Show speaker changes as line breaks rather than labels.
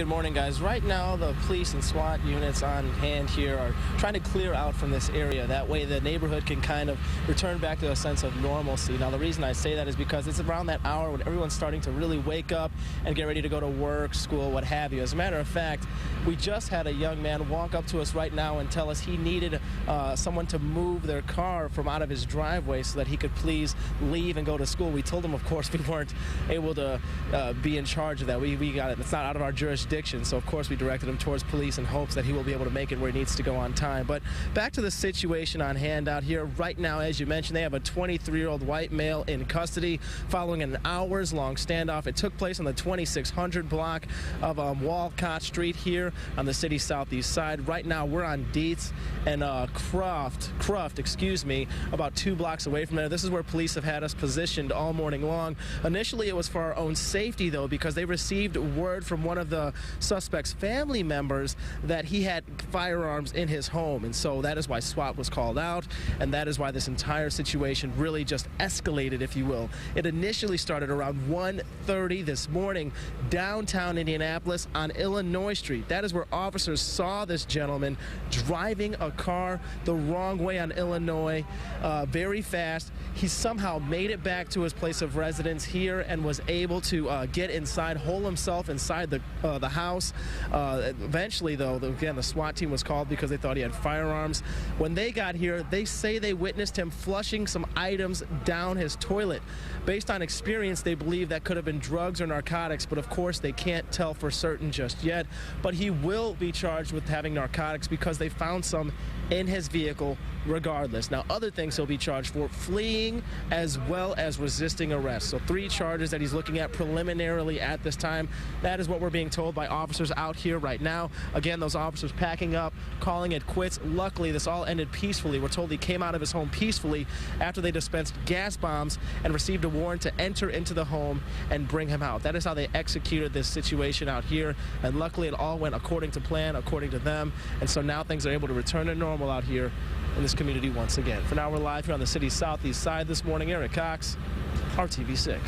Good morning, guys. Right now, the police and SWAT units on hand here are trying to clear out from this area. That way, the neighborhood can kind of return back to a sense of normalcy. Now, the reason I say that is because it's around that hour when everyone's starting to really wake up and get ready to go to work, school, what have you. As a matter of fact, we just had a young man walk up to us right now and tell us he needed someone to move their car from out of his driveway so that he could please leave and go to school. We told him, of course, we weren't able to be in charge of that. We got it. It's not out of our jurisdiction, so of course we directed him towards police in hopes that he will be able to make it where he needs to go on time. But back to the situation on hand out here right now. As you mentioned, they have a 23-year-old white male in custody following an hours-long standoff. It took place on the 2600 block of Walcott Street here on the city's southeast side. Right now we're on Dietz and Croft, about 2 blocks away from there. This is where police have had us positioned all morning long. Initially it was for our own safety, though, because they received word from one of the suspect's family members that he had firearms in his home, and so that is why SWAT was called out, and that is why this entire situation really just escalated, if you will. It initially started around 1:30 this morning downtown Indianapolis on Illinois Street. That is where officers saw this gentleman driving a car the wrong way on Illinois, very fast. He somehow made it back to his place of residence here and was able to get inside, hole himself inside the house. Eventually, though, again, the SWAT team was called because they thought he had firearms. When they got here, they say they witnessed him flushing some items down his toilet. Based on experience, they believe that could have been drugs or narcotics, but of course they can't tell for certain just yet. But he will be charged with having narcotics because they found some in his vehicle regardless. Now, other things he'll be charged for: fleeing as well as resisting arrest. So 3 charges that he's looking at preliminarily at this time. That is what we're being told by officers out here right now. Again, those officers packing up, calling it quits. Luckily, this all ended peacefully. We're told he came out of his home peacefully after they dispensed gas bombs and received a warrant to enter into the home and bring him out. That is how they executed this situation out here, and luckily it all went according to plan, according to them, and so now things are able to return to normal out here in this community once again. For now, we're live here on the city's southeast side this morning. Eric Cox, RTV6.